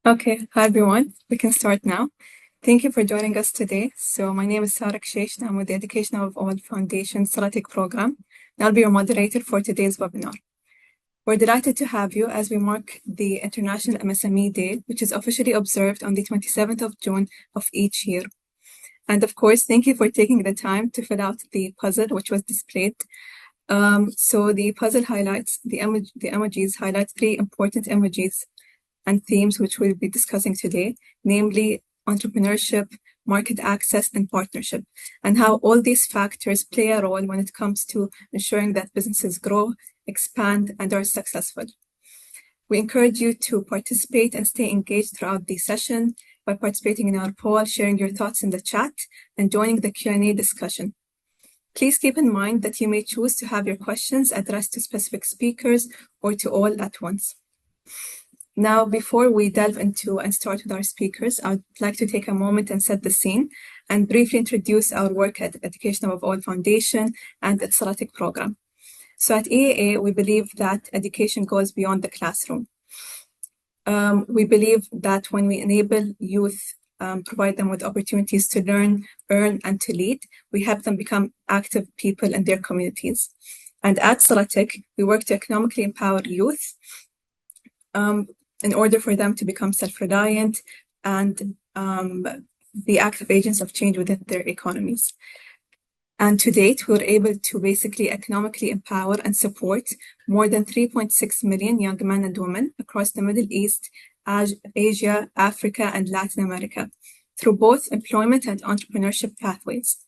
Okay, hi everyone. We can start now. Thank you for joining us today. So my name is Sara, Keshaish, and I'm with the Education of All Foundation Silatech program. And I'll be your moderator for today's webinar. We're delighted to have you as we mark the International MSME Day, which is officially observed on the 27th of June of each year. And of course, thank you for taking the time to fill out the puzzle, which was displayed. So the puzzle highlights, the emojis highlight three important emojis and themes which we'll be discussing today, namely entrepreneurship, market access, and partnership, and how all these factors play a role when it comes to ensuring that businesses grow, expand, and are successful. We encourage you to participate and stay engaged throughout the session by participating in our poll, sharing your thoughts in the chat, and joining the Q&A discussion. Please keep in mind that you may choose to have your questions addressed to specific speakers or to all at once. Now, before we delve into and start with our speakers, I'd like to take a moment and set the scene and briefly introduce our work at Education of All Foundation and its Silatech program. So at EAA, we believe that education goes beyond the classroom. We believe that when we enable youth, provide them with opportunities to learn, earn, and to lead, we help them become active people in their communities. And at Silatech, we work to economically empower youth in order for them to become self-reliant and be active agents of change within their economies. And to date, we were able to basically economically empower and support more than 3.6 million young men and women across the Middle East, Asia, Africa, and Latin America through both employment and entrepreneurship pathways.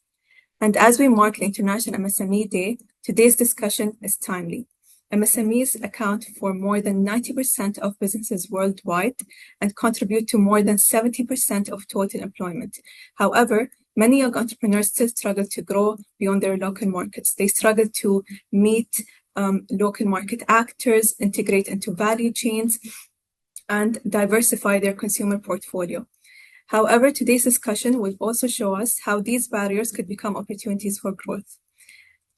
And as we mark the International MSME Day, today's discussion is timely. MSMEs account for more than 90% of businesses worldwide and contribute to more than 70% of total employment. However, many young entrepreneurs still struggle to grow beyond their local markets. They struggle to meet local market actors, integrate into value chains, and diversify their consumer portfolio. However, today's discussion will also show us how these barriers could become opportunities for growth.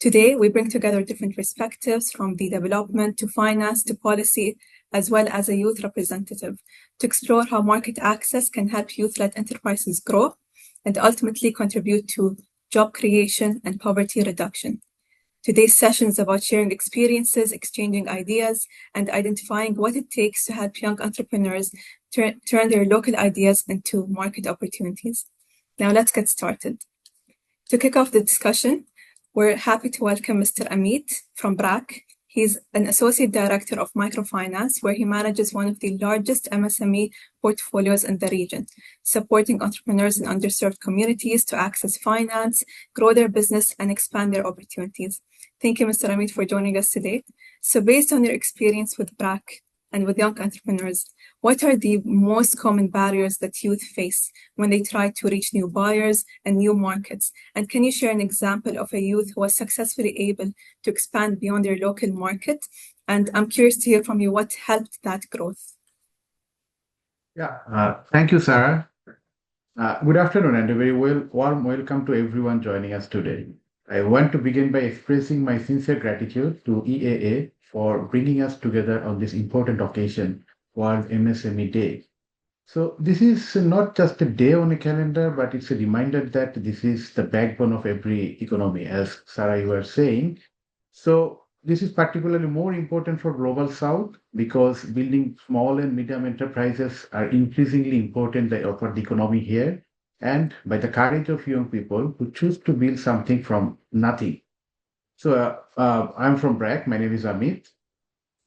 Today, we bring together different perspectives from the development to finance to policy, as well as a youth representative, to explore how market access can help youth-led enterprises grow and ultimately contribute to job creation and poverty reduction. Today's session is about sharing experiences, exchanging ideas, and identifying what it takes to help young entrepreneurs turn their local ideas into market opportunities. Now let's get started. To kick off the discussion, we're happy to welcome Mr. Amit from BRAC. He's an Associate Director of Microfinance, where he manages one of the largest MSME portfolios in the region, supporting entrepreneurs in underserved communities to access finance, grow their business, and expand their opportunities. Thank you, Mr. Amit, for joining us today. So based on your experience with BRAC and with young entrepreneurs, what are the most common barriers that youth face when they try to reach new buyers and new markets? And can you share an example of a youth who was successfully able to expand beyond their local market? And I'm curious to hear from you what helped that growth. Thank you, Sarah. Good afternoon and a very warm welcome to everyone joining us today. I want to begin by expressing my sincere gratitude to EAA for bringing us together on this important occasion, World MSME Day. So this is not just a day on a calendar, but it's a reminder that this is the backbone of every economy, as Sarah, you were saying. So this is particularly more important for Global South because building small and medium enterprises are increasingly important for the economy here and by the courage of young people who choose to build something from nothing. So I'm from BRAC. My name is Amit.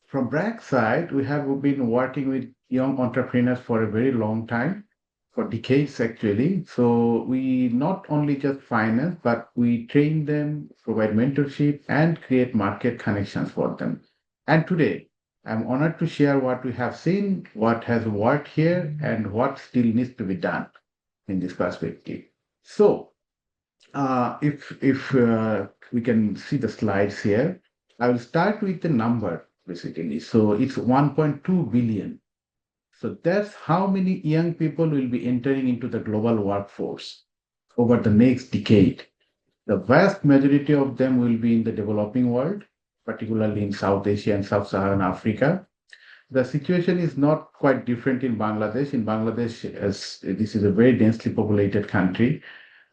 From BRAC side, we have been working with young entrepreneurs for a very long time, for decades actually. So we not only just finance, but we train them, provide mentorship, and create market connections for them. And today, I'm honored to share what we have seen, what has worked here, and what still needs to be done in this perspective. So if we can see the slides here, I will start with the number basically. So it's 1.2 billion. So that's how many young people will be entering into the global workforce over the next decade. The vast majority of them will be in the developing world, particularly in South Asia and Sub-Saharan Africa. the situation is not quite different in Bangladesh. In Bangladesh, as this is a very densely populated country,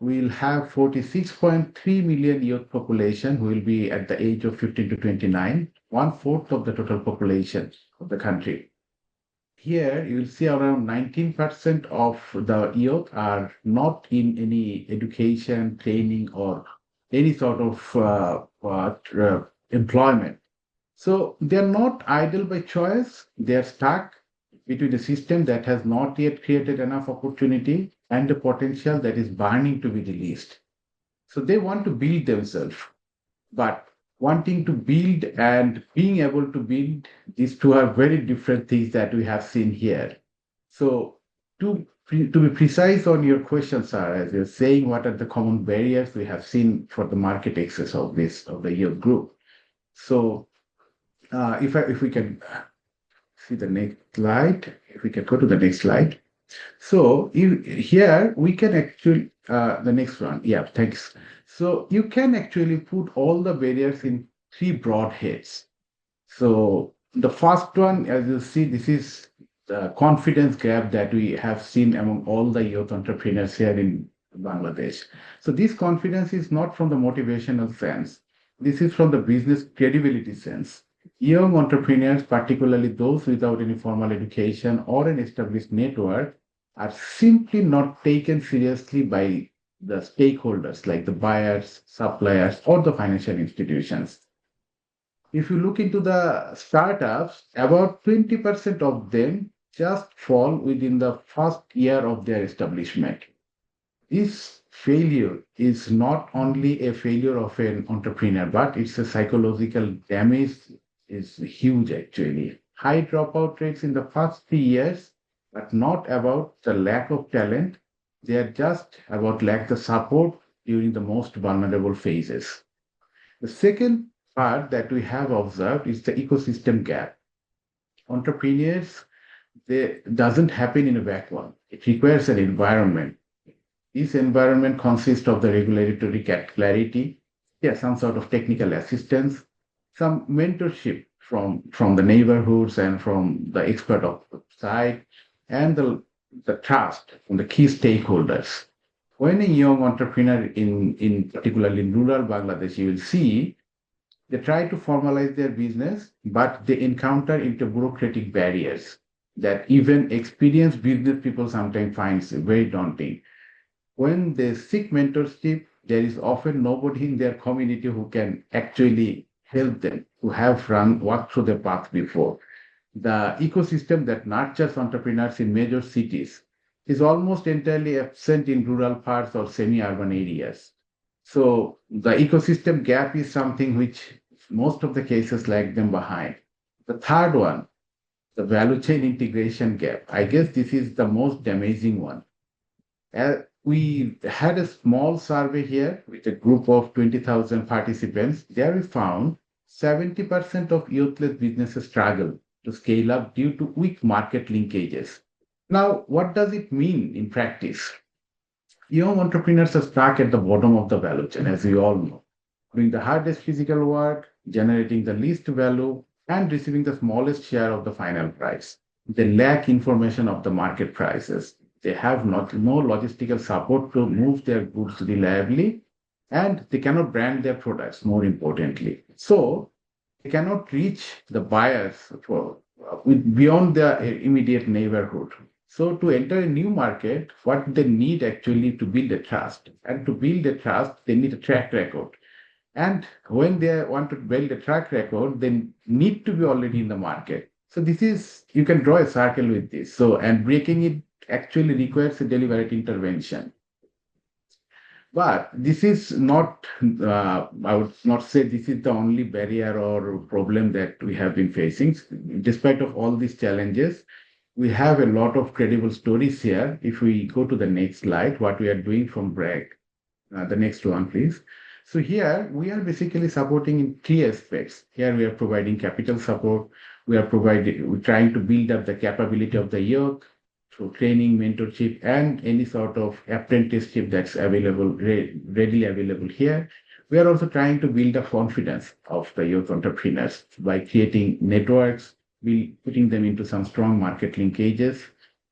we'll have 46.3 million youth population who will be at the age of 15 to 29, one-fourth of the total population of the country. Here, you will see around 19% of the youth are not in any education, training, or any sort of employment. So they're not idle by choice. They're stuck between a system that has not yet created enough opportunity and the potential that is burning to be released. So they want to build themselves, but wanting to build and being able to build, these two are very different things that we have seen here. So to be precise on your question, Sara, as you're saying, what are the common barriers we have seen for the market access of the youth group? So if we can see the next slide, if we can go to the next slide. So here we can actually, the next one, yeah, thanks. So you can actually put all the barriers in three broad heads. So the first one, as you see, this is the confidence gap that we have seen among all the youth entrepreneurs here in Bangladesh. So this confidence is not from the motivational sense. This is from the business credibility sense. Young entrepreneurs, particularly those without any formal education or an established network, are simply not taken seriously by the stakeholders like the buyers, suppliers, or the financial institutions. If you look into the startups, about 20% of them just fall within the first year of their establishment. This failure is not only a failure of an entrepreneur, but it's a psychological damage is huge actually. High dropout rates in the first 3 years, but not about the lack of talent. They are just about lack of support during the most vulnerable phases. The second part that we have observed is the ecosystem gap. Entrepreneurs, they doesn't happen in a vacuum. It requires an environment. This environment consists of the regulatory clarity, yeah, some sort of technical assistance, some mentorship from the neighborhoods and from the expert of the side, and the trust from the key stakeholders. When a young entrepreneur in particularly in rural Bangladesh, you will see they try to formalize their business, but they encounter into bureaucratic barriers that even experienced business people sometimes find very daunting. When they seek mentorship, there is often nobody in their community who can actually help them, who have walked through the path before. The ecosystem that nurtures entrepreneurs in major cities is almost entirely absent in rural parts or semi-urban areas. So the ecosystem gap is something which most of the cases lag them behind. The third one, the value chain integration gap. I guess this is the most damaging one. We had a small survey here with a group of 20,000 participants. There we found 70% of youthless businesses struggle to scale up due to weak market linkages. Now, what does it mean in practice? Young entrepreneurs are stuck at the bottom of the value chain, as we all know, doing the hardest physical work, generating the least value, and receiving the smallest share of the final price. They lack information of the market prices. They have no logistical support to move their goods reliably, and they cannot brand their products, more importantly. So they cannot reach the buyers beyond their immediate neighborhood. So to enter a new market, what they need actually to build a trust. And to build a trust, they need a track record. And when they want to build a track record, they need to be already in the market. So this is, you can draw a circle with this. So, and breaking it actually requires a deliberate intervention. But this is not, I would not say this is the only barrier or problem that we have been facing. Despite of all these challenges, we have a lot of credible stories here. If we go to the next slide, what we are doing from BRAC, the next one, please. So here we are basically supporting in three aspects. Here we are providing capital support. We're trying to build up the capability of the youth through training, mentorship, and any sort of apprenticeship that's available, readily available here. We are also trying to build the confidence of the youth entrepreneurs by creating networks, we putting them into some strong market linkages.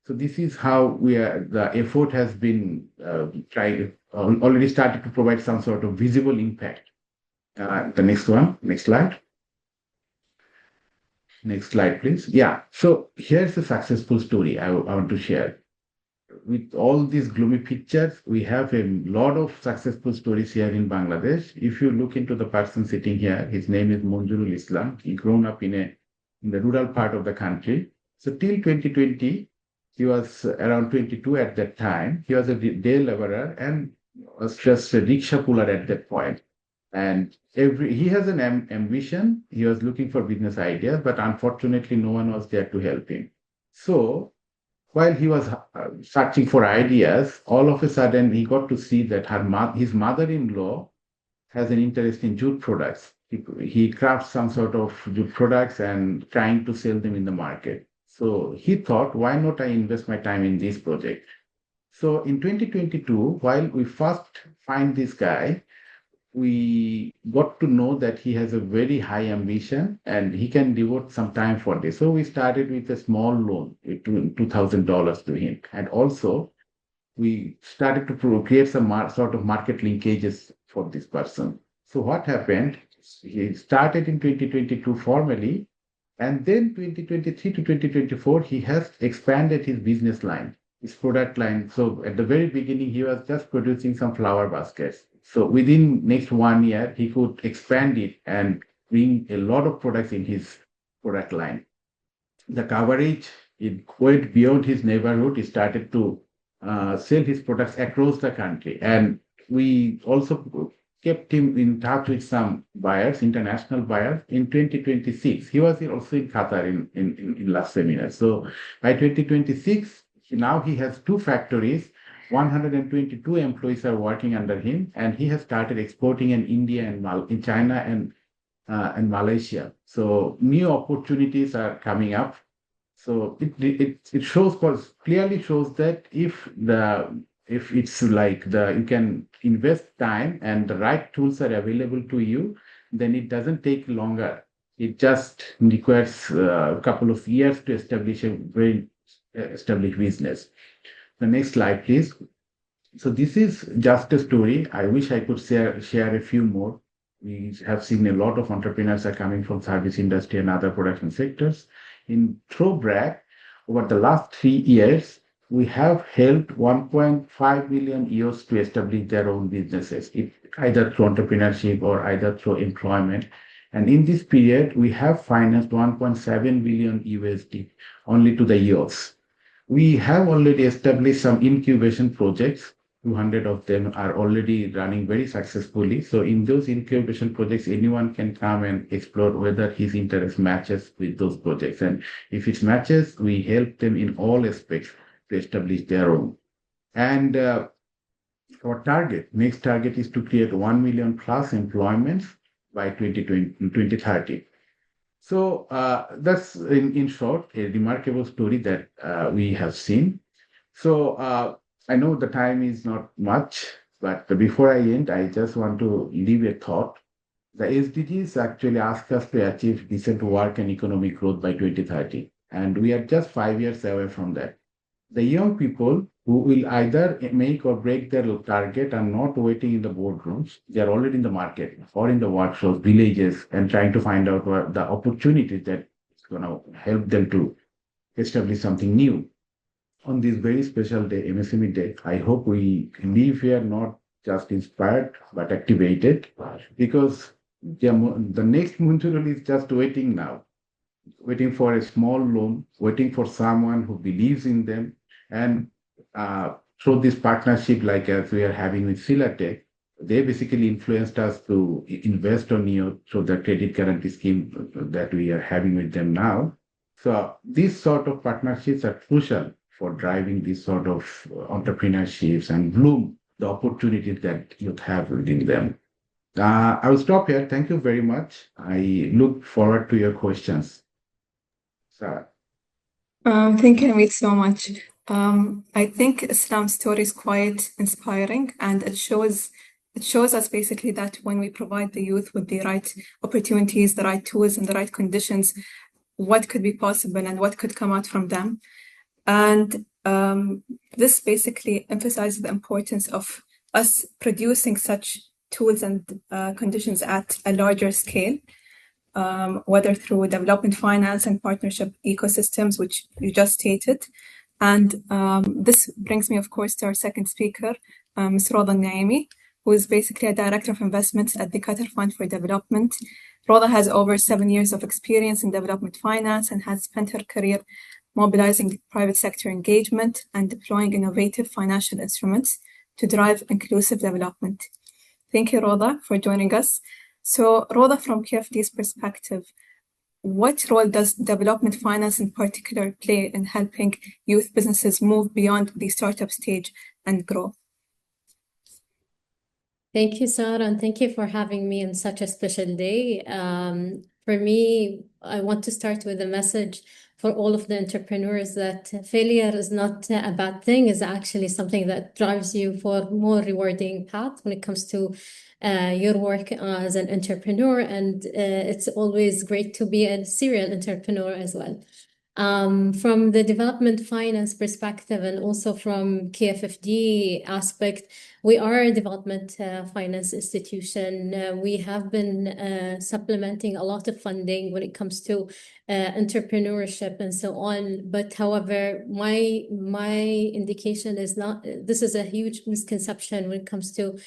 So this is how the effort has been already started to provide some sort of visible impact. The next one, next slide. Next slide, please. Yeah. So here's a successful story I want to share. With all these gloomy pictures, we have a lot of successful stories here in Bangladesh. If you look into the person sitting here, his name is Monjurul Islam. He grown up in the rural part of the country. So till 2020, he was around 22 at that time. He was a day laborer and was just a rickshaw puller at that point. And he has an ambition. He was looking for business ideas, but unfortunately, no one was there to help him. So while he was searching for ideas, all of a sudden he got to see that his mother-in-law has an interest in jute products. He crafts some sort of jute products and trying to sell them in the market. So he thought, why not I invest my time in this project? So in 2022, while we first find this guy, we got to know that he has a very high ambition and he can devote some time for this. So we started with a small loan, $2,000 to him. And also we started to create some sort of market linkages for this person. So what happened? He started in 2022 formally, and then 2023 to 2024, he has expanded his business line, his product line. So at the very beginning, he was just producing some flower baskets. So within next 1 year, he could expand it and bring a lot of products in his product line. The coverage, it went beyond his neighborhood. He started to sell his products across the country. And we also kept him in touch with some buyers, international buyers. In 2026, he was also in Qatar in last seminar. So by 2026, now he has 2 factories. 122 employees are working under him, and he has started exporting in India and in China and Malaysia. So new opportunities are coming up. So it clearly shows that if it's like you can invest time and the right tools are available to you, then it doesn't take longer. It just requires a couple of years to establish a very established business. The next slide, please. So this is just a story. I wish I could share a few more. We have seen a lot of entrepreneurs are coming from service industry and other production sectors. Through BRAC, over the last 3 years, we have helped 1.5 million youths to establish their own businesses, either through entrepreneurship or either through employment. And in this period, we have financed 1.7 billion USD only to the youths. We have already established some incubation projects. 200 of them are already running very successfully. So in those incubation projects, anyone can come and explore whether his interest matches with those projects. And if it matches, we help them in all aspects to establish their own. And our next target is to create 1 million plus employments by 2030. So that's in short a remarkable story that we have seen. So I know the time is not much, but before I end, I just want to leave a thought. The SDGs actually ask us to achieve decent work and economic growth by 2030, and we are just 5 years away from that. The young people who will either make or break their target are not waiting in the boardrooms. They are already in the market or in the workshops, villages, and trying to find out what the opportunities that is going to help them to establish something new. On this very special day, MSME Day, I hope we leave here not just inspired, but activated, because the next Munchurul is just waiting now, waiting for a small loan, waiting for someone who believes in them. And through this partnership, like as we are having with Silatech, they basically influenced us to invest on you through the credit guarantee scheme that we are having with them now. So these sort of partnerships are crucial for driving this sort of entrepreneurships and bloom the opportunities that you have within them. I will stop here. Thank you very much. I look forward to your questions. Sara. Thank you, Amit, so much. I think Islam's story is quite inspiring, and it shows us basically that when we provide the youth with the right opportunities, the right tools, and the right conditions, what could be possible and what could come out from them. And this basically emphasizes the importance of us producing such tools and conditions at a larger scale, whether through development finance and partnership ecosystems, which you just stated. And this brings me, of course, to our second speaker, Ms. Rwodah Naimi, who is basically a director of investments at the Qatar Fund for Development. Rwodah has over 7 years of experience in development finance and has spent her career mobilizing private sector engagement and deploying innovative financial instruments to drive inclusive development. Thank you, Rwodah, for joining us. So, Rwodah, from QFD's perspective, what role does development finance in particular play in helping youth businesses move beyond the startup stage and grow? Thank you, Sara, and thank you for having me on such a special day. For me, I want to start with a message for all of the entrepreneurs that failure is not a bad thing, is actually something that drives you for more rewarding path when it comes to your work as an entrepreneur. And it's always great to be a serial entrepreneur as well. From the development finance perspective and also from QFFD aspect, we are a development finance institution. We have been supplementing a lot of funding when it comes to entrepreneurship and so on. But however, my indication is not, this is a huge misconception when it comes to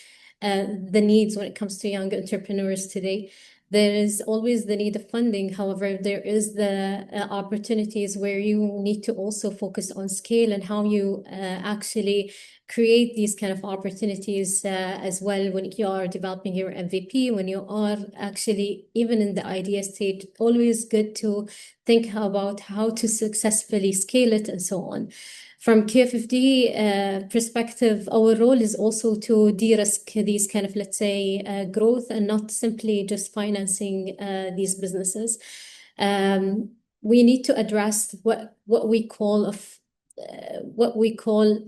the needs when it comes to young entrepreneurs today. There is always the need of funding. However, there is the opportunities where you need to also focus on scale and how you actually create these kind of opportunities as well when you are developing your MVP, when you are actually even in the idea stage. Always good to think about how to successfully scale it and so on. From QFFD perspective, our role is also to de-risk these kind of, let's say, growth and not simply just financing these businesses. We need to address what we call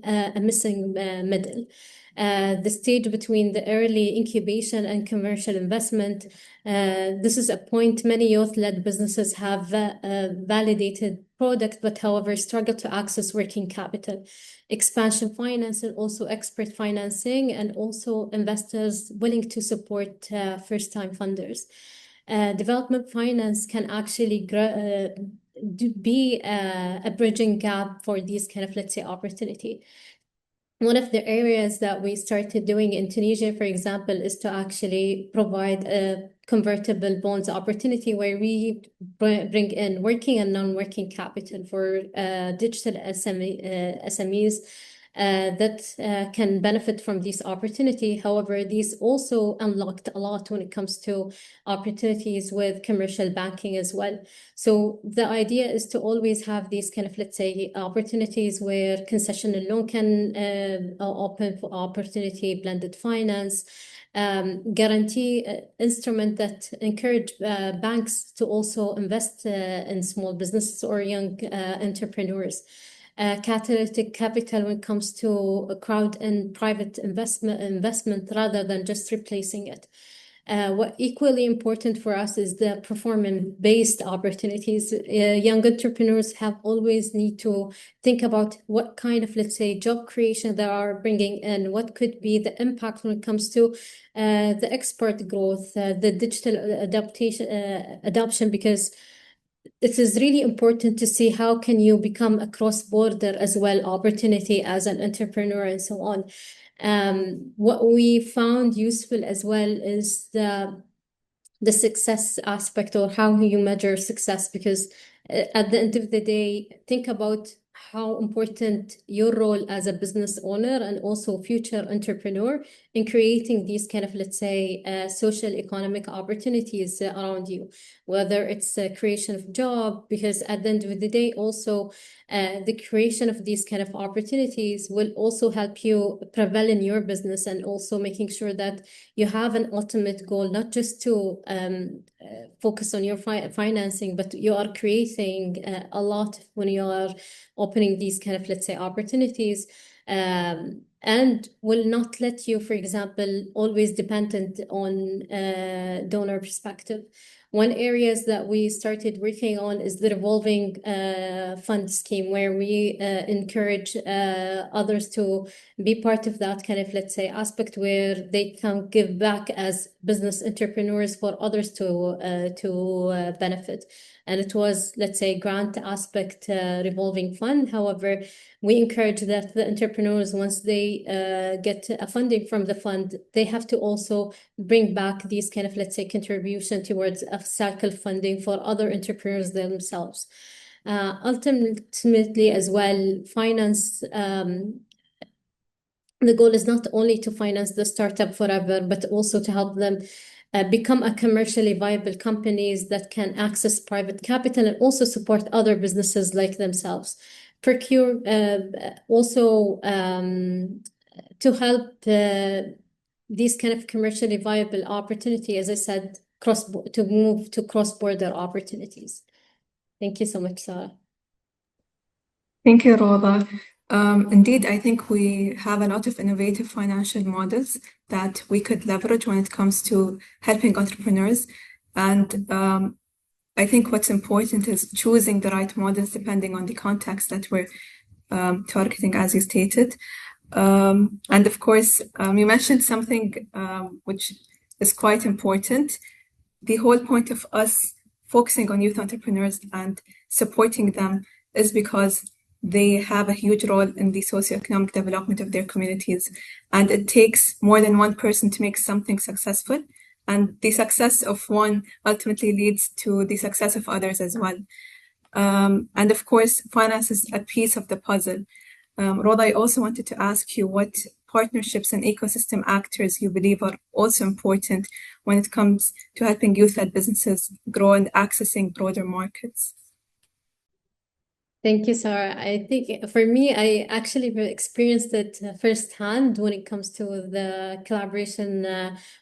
a missing middle. The stage between the early incubation and commercial investment. This is a point many youth-led businesses have validated product, but however struggle to access working capital, expansion finance, and also expert financing, and also investors willing to support first-time funders. Development finance can actually be a bridging gap for these kind of, let's say, opportunity. One of the areas that we started doing in Tunisia, for example, is to actually provide a convertible bonds opportunity where we bring in working and non-working capital for digital SMEs that can benefit from this opportunity. However, these also unlocked a lot when it comes to opportunities with commercial banking as well. So the idea is to always have these kind of, let's say, opportunities where concessional loan can open for opportunity, blended finance, guarantee instrument that encourage banks to also invest in small businesses or young entrepreneurs. Catalytic capital when it comes to crowd and private investment rather than just replacing it. What equally important for us is the performance-based opportunities. Young entrepreneurs have always need to think about what kind of, let's say, job creation they are bringing in, what could be the impact when it comes to the export growth, the digital adoption, because it is really important to see how can you become a cross-border as well opportunity as an entrepreneur and so on. What we found useful as well is the success aspect, or how you measure success, because at the end of the day, think about how important your role as a business owner and also future entrepreneur in creating these kind of, let's say, social economic opportunities around you, whether it's a creation of job, because at the end of the day, also the creation of these kind of opportunities will also help you prevail in your business, and also making sure that you have an ultimate goal, not just to focus on your financing, but you are creating a lot when you are opening these kind of, let's say, opportunities, and will not let you, for example, always dependent on donor perspective. One areas that we started working on is the revolving fund scheme, where we encourage others to be part of that kind of, let's say, aspect where they can give back as business entrepreneurs for others to benefit. And it was, let's say, grant aspect revolving fund. However, we encourage that the entrepreneurs, once they get a funding from the fund, they have to also bring back these kind of, let's say, contribution towards a cycle funding for other entrepreneurs themselves. Ultimately, as well, finance. The goal is not only to finance the startup forever, but also to help them become a commercially viable companies that can access private capital and also support other businesses like themselves. Procure also to help these kind of commercially viable opportunity, as I said, to move to cross-border opportunities. Thank you so much, Sara. Thank you, Rwodah. Indeed, I think we have a lot of innovative financial models that we could leverage when it comes to helping entrepreneurs. And I think what's important is choosing the right models depending on the context that we're targeting, as you stated. And of course, you mentioned something which is quite important. The whole point of us focusing on youth entrepreneurs and supporting them is because they have a huge role in the socioeconomic development of their communities. And it takes more than one person to make something successful. And the success of one ultimately leads to the success of others as well. And of course, finance is a piece of the puzzle. Rwodah, I also wanted to ask you what partnerships and ecosystem actors you believe are also important when it comes to helping youth-led businesses grow and accessing broader markets. Thank you, Sara. I think for me, I actually experienced it firsthand when it comes to the collaboration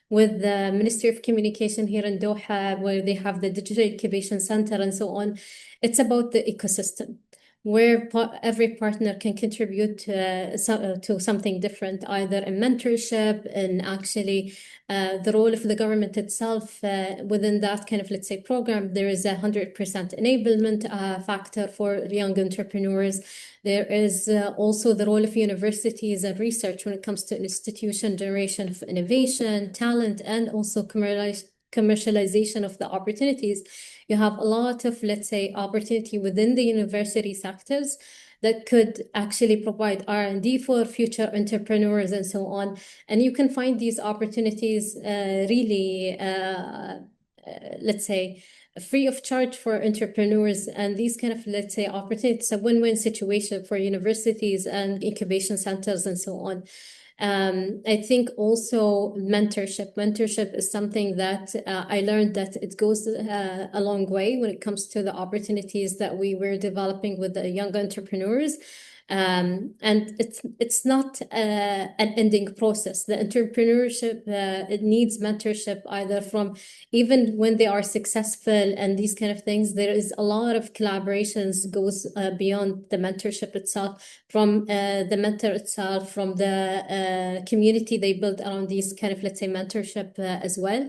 with the Ministry of Communication here in Doha, where they have the Digital Incubation Center and so on. It's about the ecosystem, where every partner can contribute to something different, either in mentorship and actually the role of the government itself within that kind of, let's say, program. There is 100% enablement factor for young entrepreneurs. There is also the role of universities and research when it comes to institution generation of innovation, talent, and also commercialization of the opportunities. You have a lot of, let's say, opportunity within the university sectors that could actually provide R&D for future entrepreneurs and so on. And you can find these opportunities really, let's say, free of charge for entrepreneurs. And these kind of, let's say, opportunities, it's a win-win situation for universities and incubation centers and so on. I think also mentorship is something that I learned that it goes a long way when it comes to the opportunities that we were developing with the young entrepreneurs. And it's not an ending process. The entrepreneurship, it needs mentorship either from even when they are successful and these kind of things. There is a lot of collaborations goes beyond the mentorship itself, from the mentor itself, from the community they build around these kind of, let's say, mentorship as well.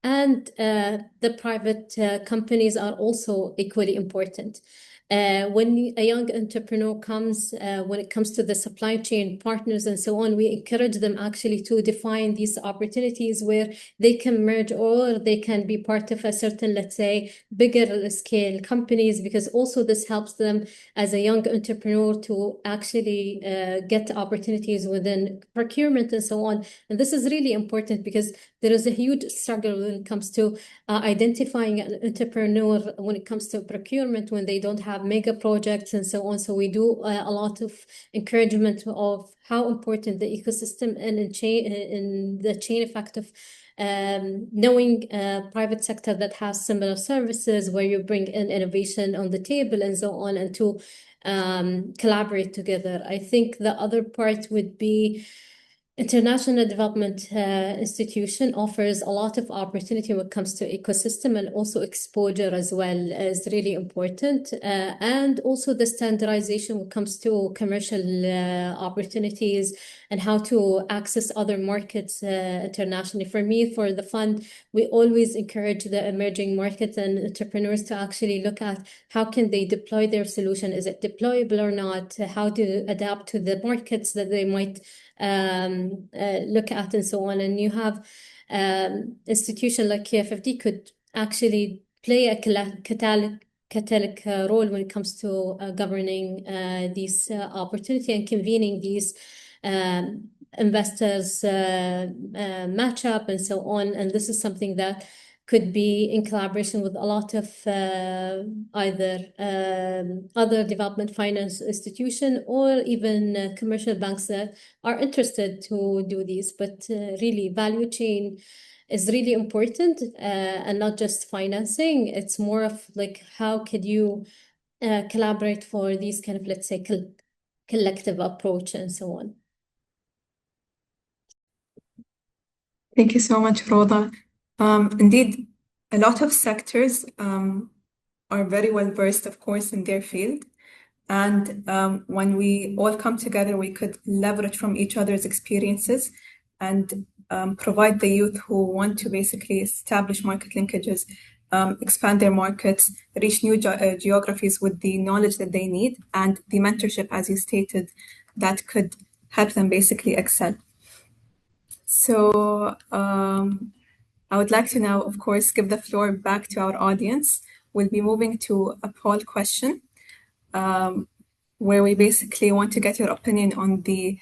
And the private companies are also equally important. When a young entrepreneur comes, when it comes to the supply chain partners and so on, we encourage them actually to define these opportunities where they can merge or they can be part of a certain, let's say, bigger scale companies, because also this helps them as a young entrepreneur to actually get opportunities within procurement and so on. And this is really important because there is a huge struggle when it comes to identifying an entrepreneur when it comes to procurement, when they don't have mega projects and so on. So we do a lot of encouragement of how important the ecosystem and in the chain effect of knowing private sector that has similar services, where you bring in innovation on the table and so on, and to collaborate together. I think the other part would be International Development Institution offers a lot of opportunity when it comes to ecosystem, and also exposure as well is really important. And also the standardization when it comes to commercial opportunities and how to access other markets internationally. For me, for the fund, we always encourage the emerging markets and entrepreneurs to actually look at how can they deploy their solution. Is it deployable or not? How to adapt to the markets that they might look at, and so on. And you have institution like QFFD could actually play a catalytic role when it comes to governing these opportunity and convening these investors match up and so on. And this is something that could be in collaboration with a lot of either other development finance institution or even commercial banks that are interested to do these. But really, value chain is really important, and not just financing. It's more of like, how could you collaborate for these kind of, let's say, collective approach and so on. Thank you so much, Rwodah. Indeed, a lot of sectors are very well versed, of course, in their field. And when we all come together, we could leverage from each other's experiences and provide the youth who want to basically establish market linkages, expand their markets, reach new geographies with the knowledge that they need, and the mentorship, as you stated, that could help them basically excel. So I would like to now, of course, give the floor back to our audience. We'll be moving to a poll question where we basically want to get your opinion on the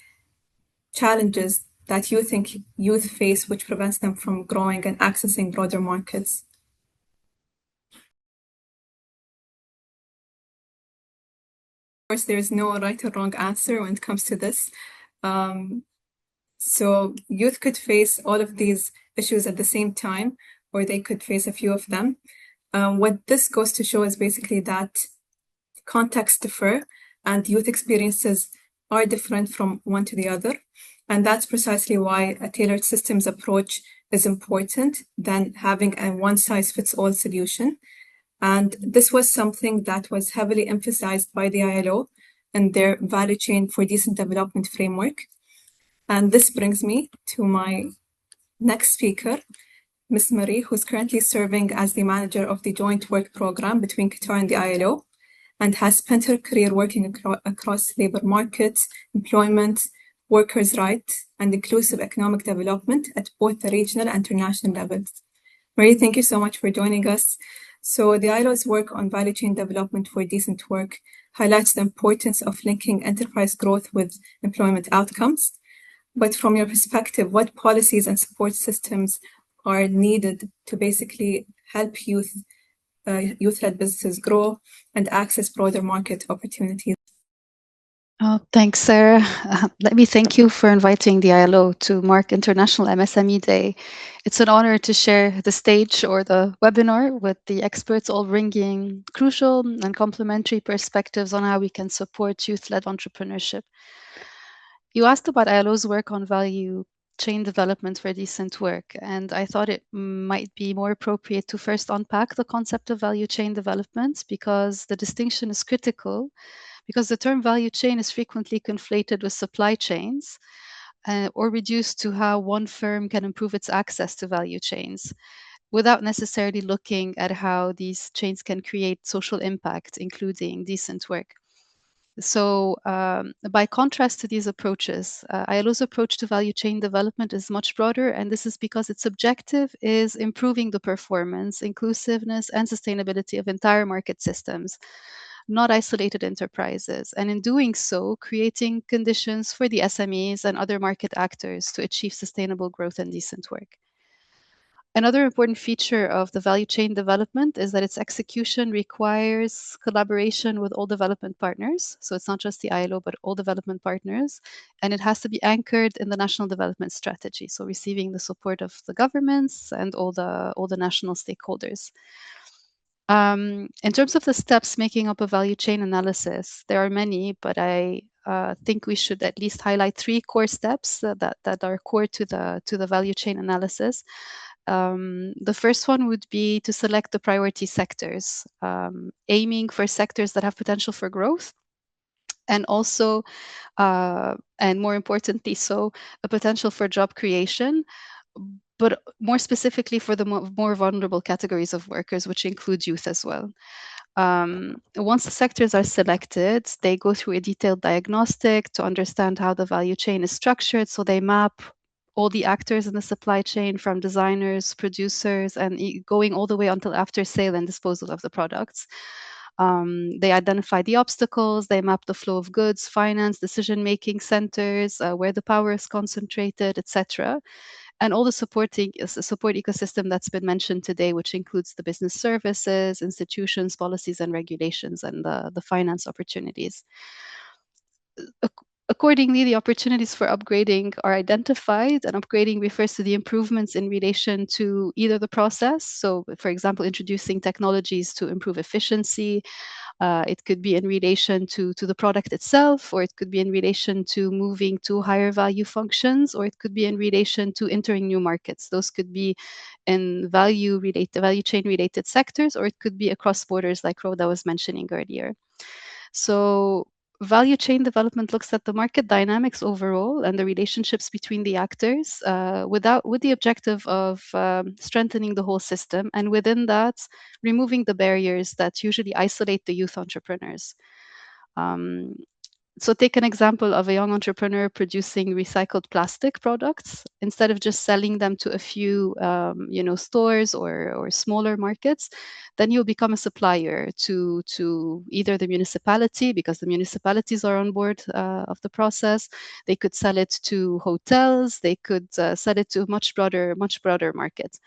challenges that you think youth face, which prevents them from growing and accessing broader markets. Of course, there is no right or wrong answer when it comes to this. So youth could face all of these issues at the same time, or they could face a few of them. What this goes to show is basically that contexts differ and youth experiences are different from one to the other. And that's precisely why a tailored systems approach is important than having a one-size-fits-all solution. And this was something that was heavily emphasized by the ILO in their value chain for decent development framework. And this brings me to my next speaker, Ms. Marie, who's currently serving as the manager of the joint work program between Qatar and the ILO, and has spent her career working across labor markets, employment, workers' rights, and inclusive economic development at both the regional and international levels. Marie, thank you so much for joining us. So the ILO's work on value chain development for decent work highlights the importance of linking enterprise growth with employment outcomes. But from your perspective, what policies and support systems are needed to basically help youth-led businesses grow and access broader market opportunities? Oh, thanks, Sarah. Let me thank you for inviting the ILO to mark International MSME Day. It's an honor to share the stage or the webinar with the experts, all bringing crucial and complementary perspectives on how we can support youth-led entrepreneurship. You asked about ILO's work on value chain development for decent work, and I thought it might be more appropriate to first unpack the concept of value chain development, because the distinction is critical, because the term value chain is frequently conflated with supply chains or reduced to how one firm can improve its access to value chains, without necessarily looking at how these chains can create social impact, including decent work. So by contrast to these approaches, ILO's approach to value chain development is much broader, and this is because its objective is improving the performance, inclusiveness, and sustainability of entire market systems, not isolated enterprises, and in doing so, creating conditions for the SMEs and other market actors to achieve sustainable growth and decent work. Another important feature of the value chain development is that its execution requires collaboration with all development partners. So it's not just the ILO, but all development partners. And it has to be anchored in the national development strategy. So receiving the support of the governments and all the national stakeholders. In terms of the steps making up a value chain analysis, there are many, but I think we should at least highlight 3 core steps that are core to the value chain analysis. The first one would be to select the priority sectors, aiming for sectors that have potential for growth, and also, and more importantly, so a potential for job creation, but more specifically for the more vulnerable categories of workers, which include youth as well. Once the sectors are selected, they go through a detailed diagnostic to understand how the value chain is structured. So they map all the actors in the supply chain, from designers, producers, and going all the way until after sale and disposal of the products. They identify the obstacles, they map the flow of goods, finance, decision-making centers, where the power is concentrated, etc. And all the support ecosystem that's been mentioned today, which includes the business services, institutions, policies, and regulations, and the finance opportunities. Accordingly, the opportunities for upgrading are identified, and upgrading refers to the improvements in relation to either the process. So, for example, introducing technologies to improve efficiency. It could be in relation to the product itself, or it could be in relation to moving to higher value functions, or it could be in relation to entering new markets. Those could be in value chain related sectors, or it could be across borders, like Rwodah was mentioning earlier. So value chain development looks at the market dynamics overall and the relationships between the actors, with the objective of strengthening the whole system, and within that, removing the barriers that usually isolate the youth entrepreneurs. So take an example of a young entrepreneur producing recycled plastic products. Instead of just selling them to a few stores or smaller markets, then you'll become a supplier to either the municipality, because the municipalities are on board of the process. They could sell it to hotels. They could sell it to a much broader market.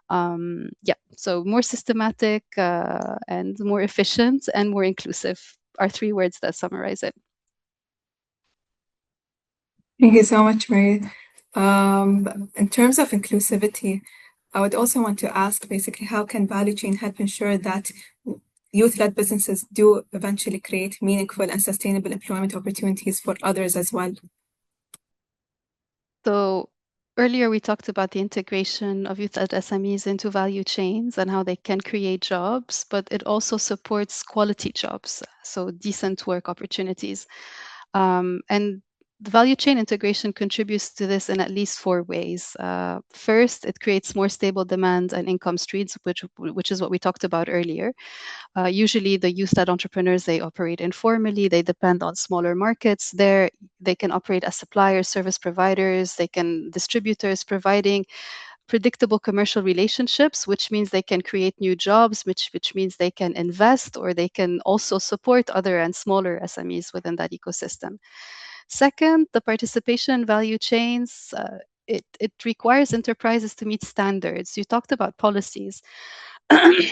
So more systematic and more efficient and more inclusive are 3 words that summarize it. Thank you so much, Mary. In terms of inclusivity, I would also want to ask, basically, how can value chain help ensure that youth-led businesses do eventually create meaningful and sustainable employment opportunities for others as well? So earlier we talked about the integration of youth-led SMEs into value chains and how they can create jobs, but it also supports quality jobs, so decent work opportunities. And the value chain integration contributes to this in at least 4 ways. First, it creates more stable demand and income streams, which is what we talked about earlier. Usually the youth-led entrepreneurs, they operate informally, they depend on smaller markets. There, they can operate as suppliers, service providers, distributors, providing predictable commercial relationships, which means they can create new jobs, which means they can invest, or they can also support other and smaller SMEs within that ecosystem. Second, the participation in value chains, it requires enterprises to meet standards. You talked about policies.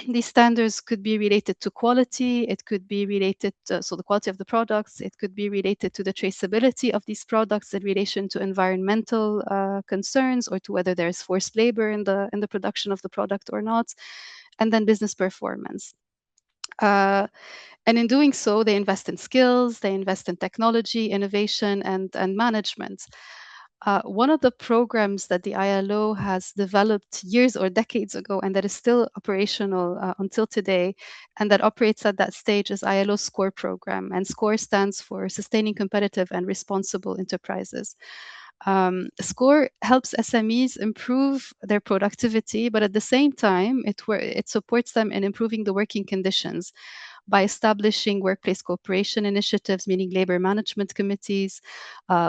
These standards could be related to quality, it could be related to the quality of the products, it could be related to the traceability of these products in relation to environmental concerns, or to whether there's forced labor in the production of the product or not, and then business performance. And in doing so, they invest in skills, they invest in technology, innovation, and management. One of the programs that the ILO has developed years or decades ago, and that is still operational until today, and that operates at that stage, is ILO's SCORE program. And SCORE stands for Sustaining Competitive and Responsible Enterprises. SCORE helps SMEs improve their productivity, but at the same time, it supports them in improving the working conditions by establishing workplace cooperation initiatives, meaning labor management committees,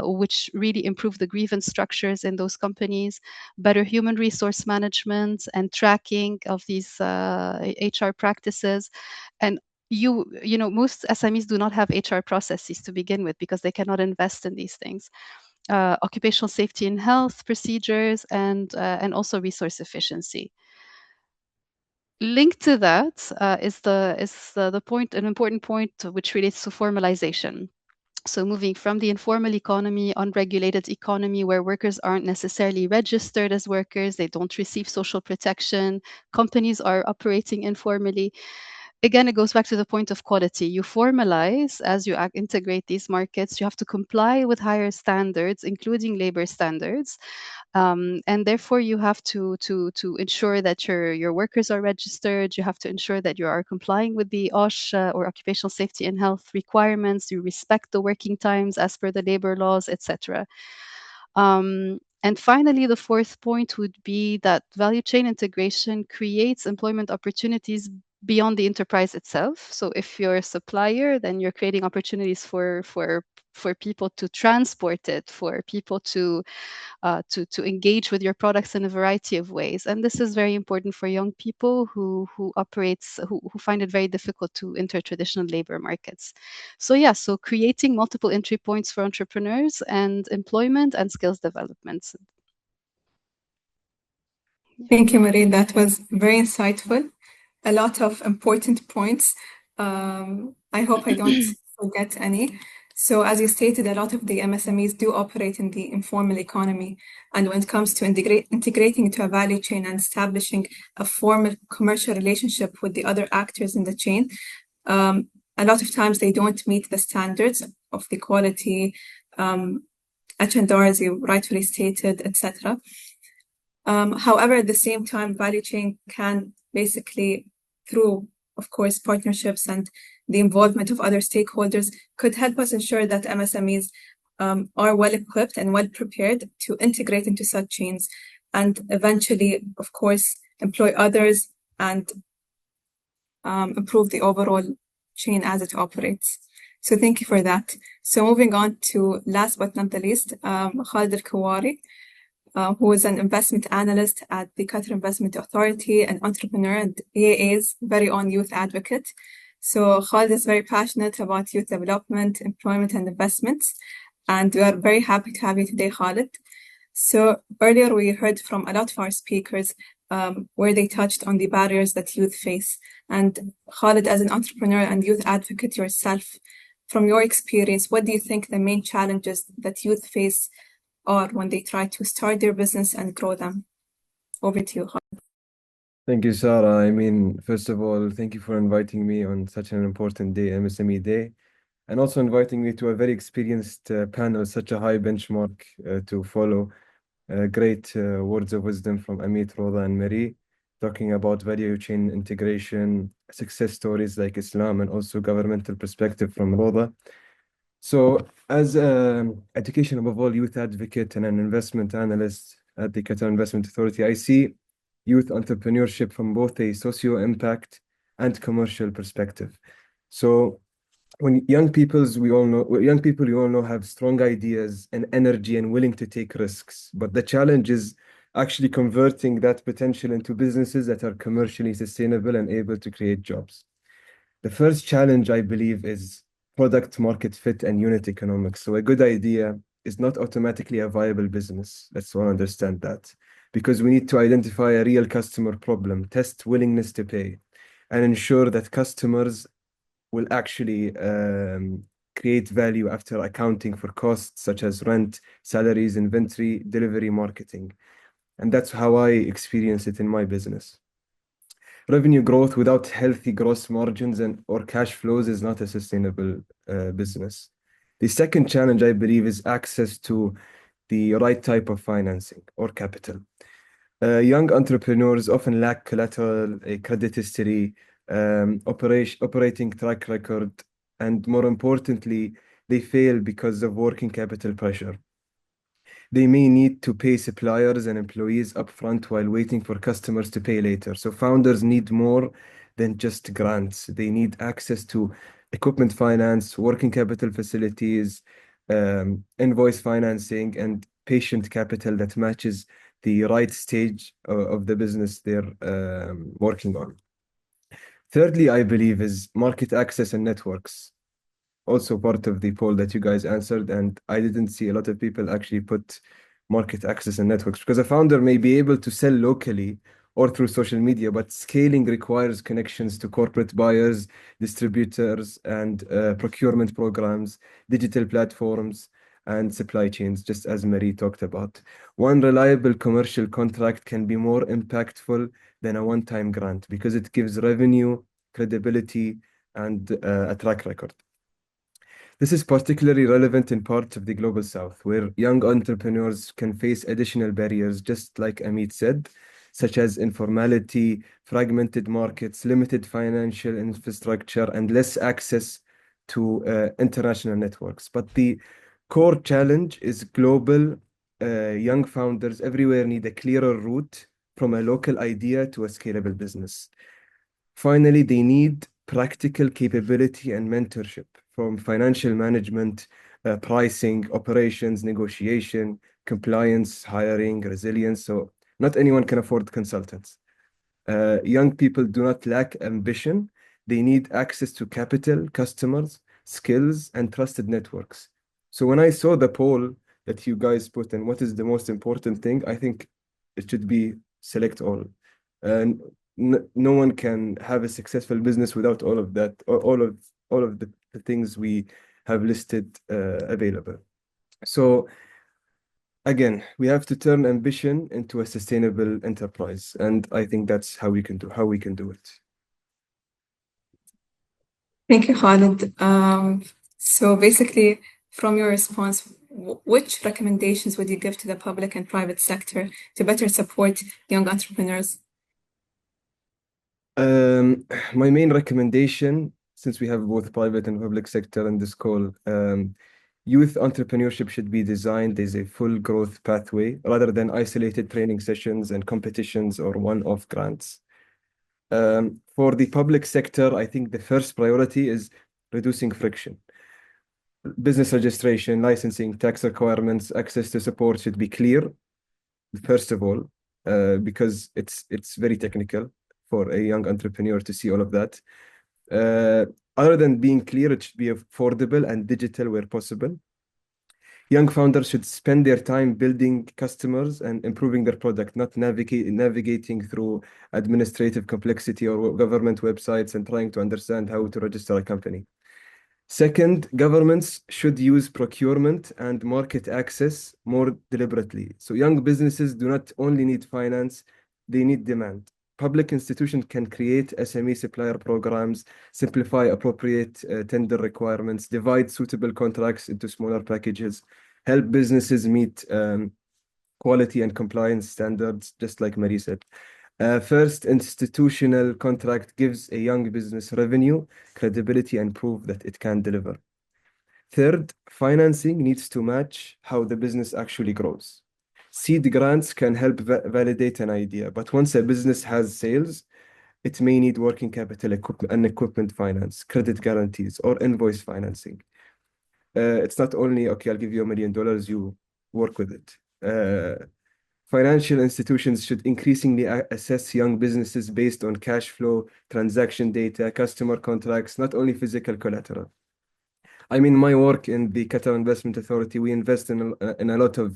which really improve the grievance structures in those companies, better human resource management and tracking of these HR practices. And most SMEs do not have HR processes to begin with, because they cannot invest in these things. Occupational safety and health procedures, and also resource efficiency. Linked to that is the point, an important point, which relates to formalization. So moving from the informal economy, unregulated economy, where workers aren't necessarily registered as workers, they don't receive social protection, companies are operating informally, again, it goes back to the point of quality. You formalize as you integrate these markets. You have to comply with higher standards, including labor standards, and therefore you have to ensure that your workers are registered. You have to ensure that you are complying with the OSH or occupational safety and health requirements. You respect the working times as per the labor laws, etc. And finally, the fourth point would be that value chain integration creates employment opportunities beyond the enterprise itself. So if you're a supplier, then you're creating opportunities for people to transport it, for people to engage with your products in a variety of ways. And this is very important for young people who find it very difficult to enter traditional labor markets. So yeah, so creating multiple entry points for entrepreneurs and employment and skills development. Thank you, Marie. That was very insightful. A lot of important points. I hope I don't forget any. So as you stated, a lot of the MSMEs do operate in the informal economy. And when it comes to integrating into a value chain and establishing a formal commercial relationship with the other actors in the chain, a lot of times they don't meet the standards of the quality, H&R, as you rightfully stated, etc. However, at the same time, value chain can basically, through, of course, partnerships and the involvement of other stakeholders, could help us ensure that MSMEs are well equipped and well prepared to integrate into such chains and eventually, of course, employ others and improve the overall chain as it operates. So thank you for that. So moving on to last but not the least, Khalid Al-Kawari, who is an investment analyst at the Qatar Investment Authority, an entrepreneur, and EAA's very own youth advocate. So Khalid is very passionate about youth development, employment, and investments. And we are very happy to have you today, Khalid. So earlier we heard from a lot of our speakers where they touched on the barriers that youth face. And Khalid, as an entrepreneur and youth advocate yourself, from your experience, what do you think the main challenges that youth face are when they try to start their business and grow them? Over to you, Khalid. Thank you, Sara. I mean, first of all, thank you for inviting me on such an important day, MSME Day, and also inviting me to a very experienced panel, such a high benchmark to follow. Great words of wisdom from Amit, Rwodah, and Marie, talking about value chain integration, success stories like Islam, and also governmental perspective from Rwodah. So, as an education above all youth advocate and an investment analyst at the Qatar Investment Authority, I see youth entrepreneurship from both a socio-impact and commercial perspective. So, when young people, we all know, have strong ideas and energy and willing to take risks. But the challenge is actually converting that potential into businesses that are commercially sustainable and able to create jobs. The first challenge, I believe, is product market fit and unit economics. So a good idea is not automatically a viable business. Let's all understand that. Because we need to identify a real customer problem, test willingness to pay, and ensure that customers will actually create value after accounting for costs such as rent, salaries, inventory, delivery, marketing. And that's how I experience it in my business. Revenue growth without healthy gross margins or cash flows is not a sustainable business. The second challenge, I believe, is access to the right type of financing or capital. Young entrepreneurs often lack collateral, a credit history, operating track record, and more importantly, they fail because of working capital pressure. They may need to pay suppliers and employees upfront while waiting for customers to pay later. So founders need more than just grants. They need access to equipment finance, working capital facilities, invoice financing, and patient capital that matches the right stage of the business they're working on. Thirdly, I believe, is market access and networks. Also part of the poll that you guys answered, and I didn't see a lot of people actually put market access and networks, because a founder may be able to sell locally or through social media, but scaling requires connections to corporate buyers, distributors, and procurement programs, digital platforms, and supply chains, just as Marie talked about. One reliable commercial contract can be more impactful than a one-time grant because it gives revenue credibility, and a track record. This is particularly relevant in parts of the Global South, where young entrepreneurs can face additional barriers, just like Amit said, such as informality, fragmented markets, limited financial infrastructure, and less access to international networks. But the core challenge is global. Young founders everywhere need a clearer route from a local idea to a scalable business. Finally, they need practical capability and mentorship from financial management, pricing, operations, negotiation, compliance, hiring, resilience. So not anyone can afford consultants. Young people do not lack ambition. They need access to capital, customers, skills, and trusted networks. So when I saw the poll that you guys put in, what is the most important thing? I think it should be select all. And no one can have a successful business without all of that, or all of the things we have listed available. So again, we have to turn ambition into a sustainable enterprise, and I think that's how we can do it. Thank you, Khalid. So basically, from your response, which recommendations would you give to the public and private sector to better support young entrepreneurs? My main recommendation, since we have both private and public sector in this call, youth entrepreneurship should be designed as a full growth pathway rather than isolated training sessions and competitions or one-off grants. For the public sector, I think the first priority is reducing friction. Business registration, licensing, tax requirements, access to support should be clear, first of all, because it's very technical for a young entrepreneur to see all of that. Other than being clear, it should be affordable and digital where possible. Young founders should spend their time building customers and improving their product, not navigating through administrative complexity or government websites and trying to understand how to register a company. Second, governments should use procurement and market access more deliberately. So young businesses do not only need finance, they need demand. Public institutions can create SME supplier programs, simplify appropriate tender requirements, divide suitable contracts into smaller packages, help businesses meet quality and compliance standards, just like Marie said. First, institutional contract gives a young business revenue, credibility, and proof that it can deliver. Third, financing needs to match how the business actually grows. Seed grants can help validate an idea, but once a business has sales, it may need working capital and equipment finance, credit guarantees, or invoice financing. It's not only, okay, I'll give you $1 million, you work with it. Financial institutions should increasingly assess young businesses based on cash flow, transaction data, customer contracts, not only physical collateral. I mean, my work in the Qatar Investment Authority, we invest in a lot of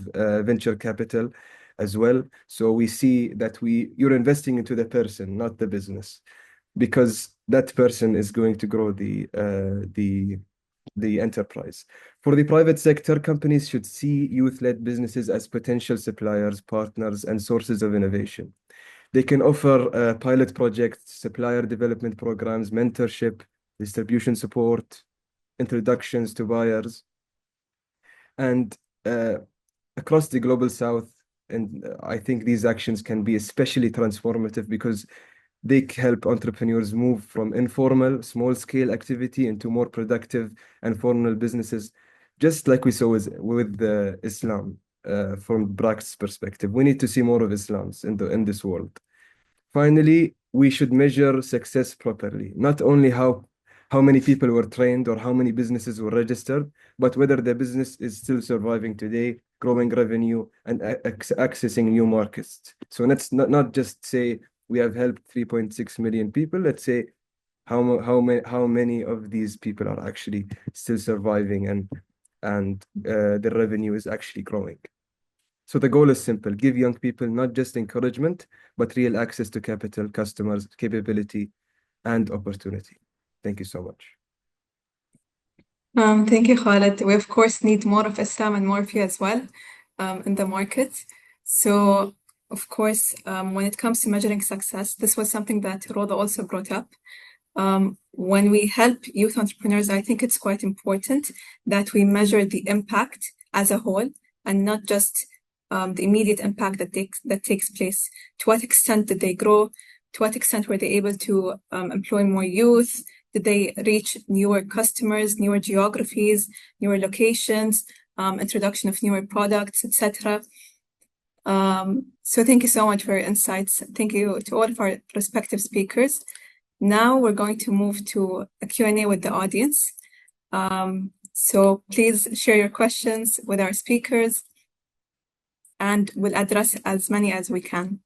venture capital as well. So we see that you're investing into the person, not the business, because that person is going to grow the enterprise. For the private sector, companies should see youth-led businesses as potential suppliers, partners, and sources of innovation. They can offer pilot projects, supplier development programs, mentorship, distribution support, introductions to buyers. And across the Global South, and I think these actions can be especially transformative because they help entrepreneurs move from informal, small-scale activity into more productive and formal businesses, just like we saw with Islam from BRAC's perspective. We need to see more of Islams in this world. Finally, we should measure success properly, not only how many people were trained or how many businesses were registered, but whether the business is still surviving today, growing revenue, and accessing new markets. So let's not just say we have helped 3.6 million people. Let's say how many of these people are actually still surviving and the revenue is actually growing. So the goal is simple: give young people not just encouragement, but real access to capital, customers, capability, and opportunity. Thank you so much. Thank you, Khalid. We of course need more of Islam and more of you as well in the market. So of course, when it comes to measuring success, this was something that Rwodah also brought up. When we help youth entrepreneurs, I think it's quite important that we measure the impact as a whole and not just the immediate impact that takes place. To what extent did they grow? To what extent were they able to employ more youth? Did they reach newer customers, newer geographies, newer locations, introduction of newer products, etc.? So thank you so much for your insights. Thank you to all of our respective speakers. Now we're going to move to a Q&A with the audience. So please share your questions with our speakers and we'll address as many as we can.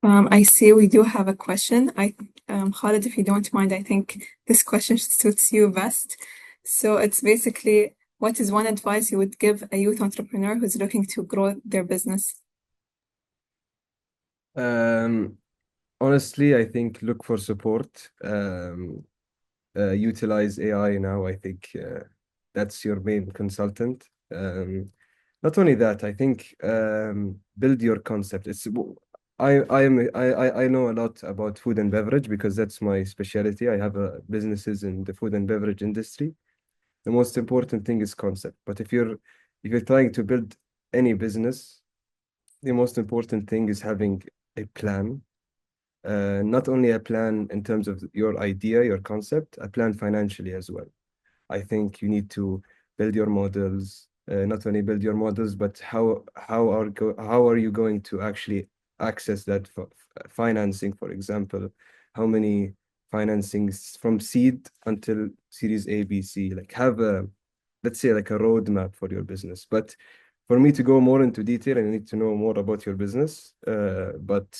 I see we do have a question. Khalid, if you don't mind, I think this question suits you best. So it's basically, what is one advice you would give a youth entrepreneur who's looking to grow their business? Honestly, I think look for support. Utilize AI now. I think that's your main consultant. Not only that, I think build your concept. I know a lot about food and beverage because that's my specialty. I have businesses in the food and beverage industry. The most important thing is concept. But if you're trying to build any business, the most important thing is having a plan. Not only a plan in terms of your idea, your concept, a plan financially as well. I think you need to build your models, not only build your models, but how are you going to actually access that financing, for example, how many financings from seed until series A, B, C, like have let's say like a roadmap for your business. But for me to go more into detail, I need to know more about your business, but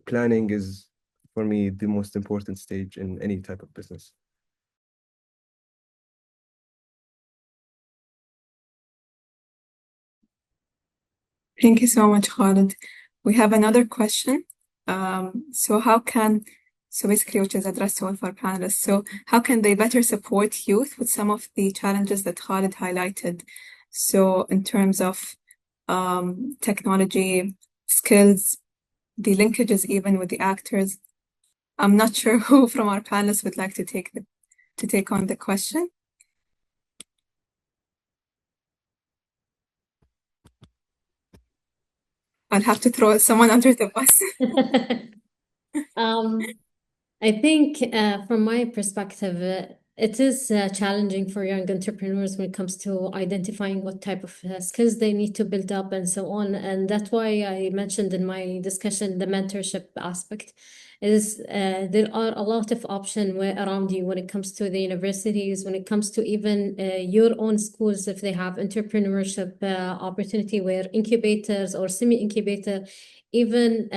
planning is, for me, the most important stage in any type of business. Thank you so much, Khalid. We have another question. So basically, which is addressed to all of our panelists. So how can they better support youth with some of the challenges that Khalid highlighted? So in terms of technology, skills, the linkages even with the actors. I'm not sure who from our panelists would like to take on the question. I'll have to throw someone under the bus. I think from my perspective, it is challenging for young entrepreneurs when it comes to identifying what type of skills they need to build up and so on. And that's why I mentioned in my discussion the mentorship aspect. Is there are a lot of options around you when it comes to the universities, when it comes to even your own schools, if they have entrepreneurship opportunity where incubators or semi-incubator, even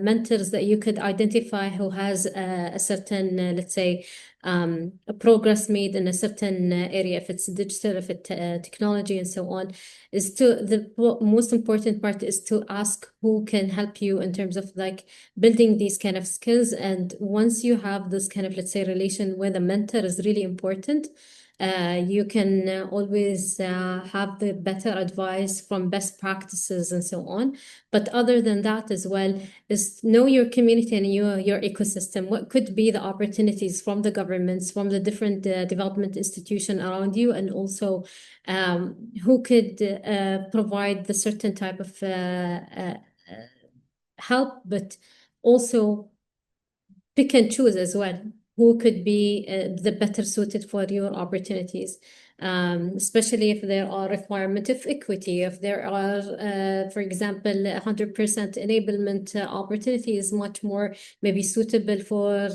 mentors that you could identify who has a certain, let's say, a progress made in a certain area, if it's digital, if it's technology and so on, is the most important part is to ask who can help you in terms of like building these kind of skills. And once you have this kind of, let's say, relation with a mentor is really important. You can always have the better advice from best practices and so on. But other than that as well, is know your community and your ecosystem. What could be the opportunities from the governments, from the different development institution around you, and also who could provide the certain type of help, but also pick and choose as well. Who could be the better suited for your opportunities, especially if there are requirement of equity, if there are, for example, 100% enablement opportunities, much more maybe suitable for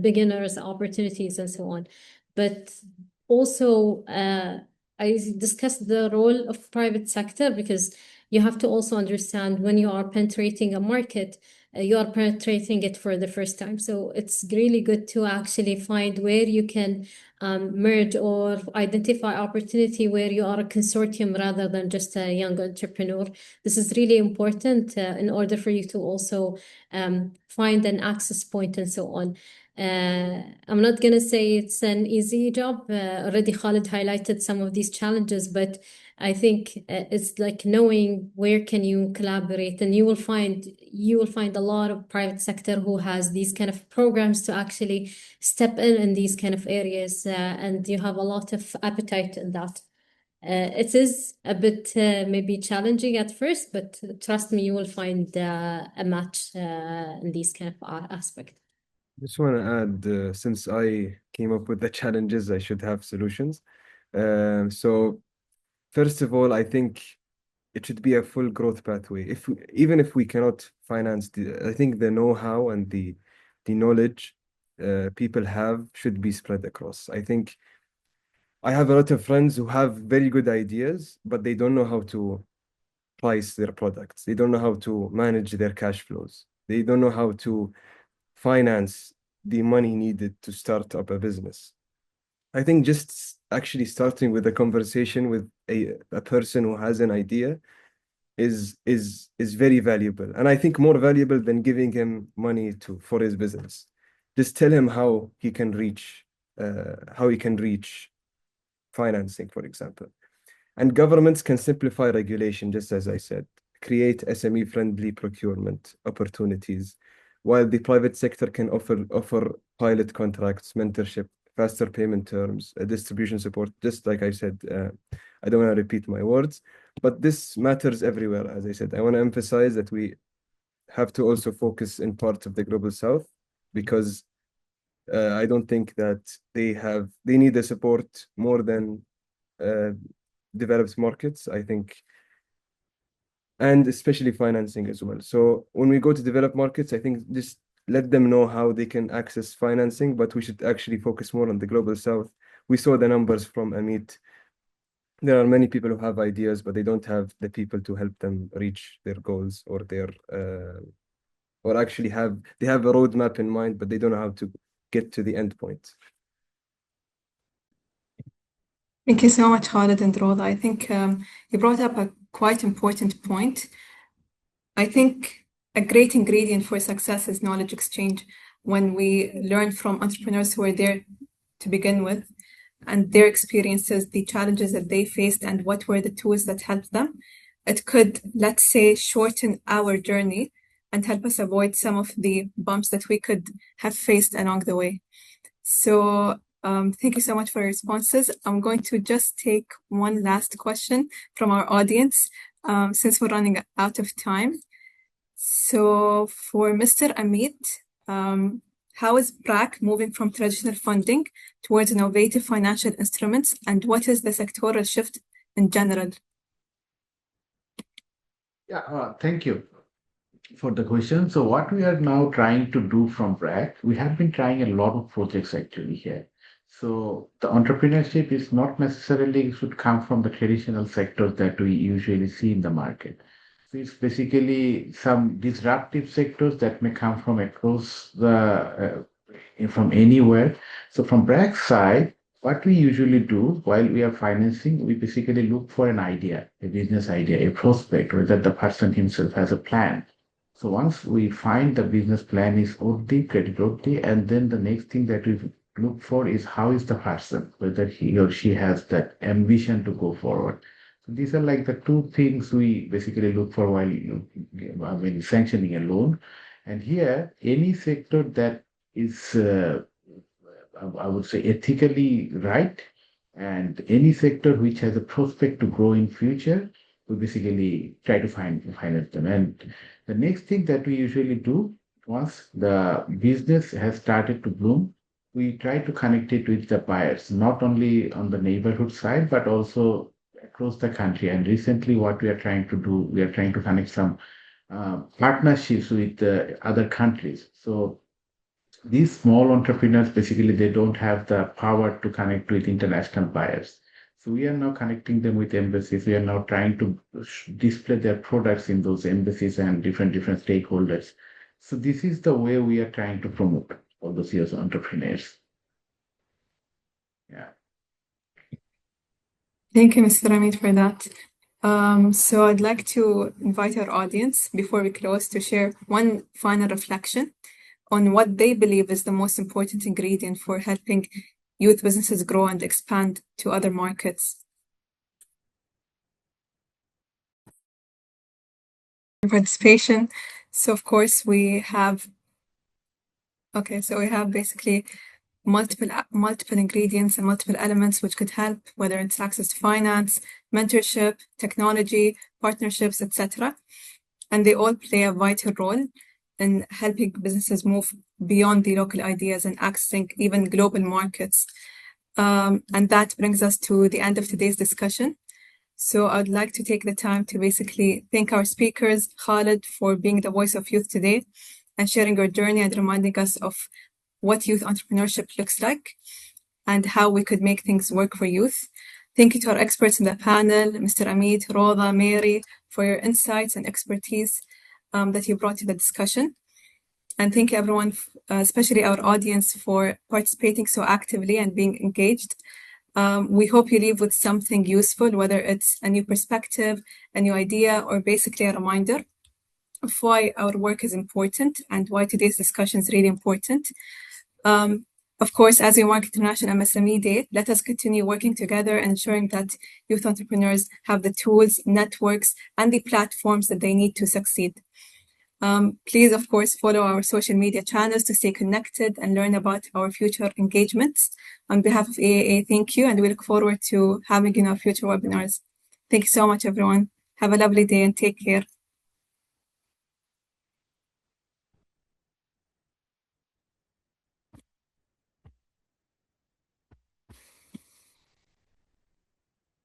beginners opportunities and so on. But also, I discussed the role of private sector because you have to also understand when you are penetrating a market, you are penetrating it for the first time. So it's really good to actually find where you can merge or identify opportunity where you are a consortium rather than just a young entrepreneur. This is really important in order for you to also find an access point and so on. I'm not going to say it's an easy job. Already Khalid highlighted some of these challenges, but I think it's like knowing where can you collaborate, and you will find a lot of private sector who has these kind of programs to actually step in these kind of areas, and you have a lot of appetite in that. It is a bit maybe challenging at first, but trust me, you will find a match in these kind of aspects. Just want to add, since I came up with the challenges, I should have solutions. So first of all, I think it should be a full growth pathway. Even if we cannot finance I think the know-how and the knowledge people have should be spread across. I think I have a lot of friends who have very good ideas, but they don't know how to price their products. They don't know how to manage their cash flows. They don't know how to finance the money needed to start up a business. I think just actually starting with a conversation with a person who has an idea is very valuable, and I think more valuable than giving him money for his business. Just tell him how he can reach financing, for example. And governments can simplify regulation, just as I said, create SME-friendly procurement opportunities, while the private sector can offer pilot contracts, mentorship, faster payment terms, distribution support. Just like I said, I don't want to repeat my words, but this matters everywhere. As I said, I want to emphasize that we have to also focus in parts of the global south, because I don't think that they need the support more than developed markets, I think, and especially financing as well. So when we go to developed markets, I think just let them know how they can access financing, but we should actually focus more on the global south. We saw the numbers from Amit. There are many people who have ideas, but they don't have the people to help them reach their goals, or actually they have a roadmap in mind, but they don't know how to get to the end point. Thank you so much, Khalid and Rwodah. I think you brought up a quite important point. I think a great ingredient for success is knowledge exchange. When we learn from entrepreneurs who are there to begin with, and their experiences, the challenges that they faced, and what were the tools that helped them, it could, let's say, shorten our journey and help us avoid some of the bumps that we could have faced along the way. So thank you so much for your responses. I'm going to just take one last question from our audience since we're running out of time. So for Mr. Amit, how is BRAC moving from traditional funding towards innovative financial instruments, and what is the sectoral shift in general? Yeah, thank you for the question. So what we are now trying to do from BRAC, we have been trying a lot of projects actually here. So the entrepreneurship is not necessarily should come from the traditional sectors that we usually see in the market. So it's basically some disruptive sectors that may come from across from anywhere. So from BRAC side, what we usually do while we are financing, we basically look for an idea, a business idea, a prospect, or that the person himself has a plan. So once we find the business plan is creditworthy, and then the next thing that we look for is how is the person, whether he or she has that ambition to go forward. So these are like the two things we basically look for when sanctioning a loan. And here, any sector that is, I would say, ethically right, and any sector which has a prospect to grow in future, we basically try to finance them. And the next thing that we usually do, once the business has started to bloom, we try to connect it with the buyers, not only on the neighborhood side, but also across the country. And recently, what we are trying to do, we are trying to connect some partnerships with other countries. So these small entrepreneurs, basically, they don't have the power to connect with international buyers. So we are now connecting them with embassies. We are now trying to display their products in those embassies and different stakeholders. So this is the way we are trying to promote all those years entrepreneurs. Yeah. Thank you, Mr. Amit, for that. So I'd like to invite our audience before we close to share one final reflection on what they believe is the most important ingredient for helping youth businesses grow and expand to other markets. Participation. So of course we have basically multiple ingredients and multiple elements which could help, whether it's access to finance, mentorship, technology, partnerships, etc. And they all play a vital role in helping businesses move beyond the local ideas and accessing even global markets. And that brings us to the end of today's discussion. So I'd like to take the time to basically thank our speakers, Khalid, for being the voice of youth today and sharing your journey and reminding us of what youth entrepreneurship looks like and how we could make things work for youth. Thank you to our experts in the panel, Mr. Amit, Rwodah, Mary, for your insights and expertise that you brought to the discussion. And thank you everyone, especially our audience, for participating so actively and being engaged. We hope you leave with something useful, whether it's a new perspective, a new idea, or basically a reminder of why our work is important and why today's discussion is really important. Of course, as we mark International MSME Day, let us continue working together and ensuring that youth entrepreneurs have the tools, networks, and the platforms that they need to succeed. Please, of course, follow our social media channels to stay connected and learn about our future engagements. On behalf of AAA, thank you, and we look forward to having you in our future webinars. Thank you so much, everyone. Have a lovely day and take care.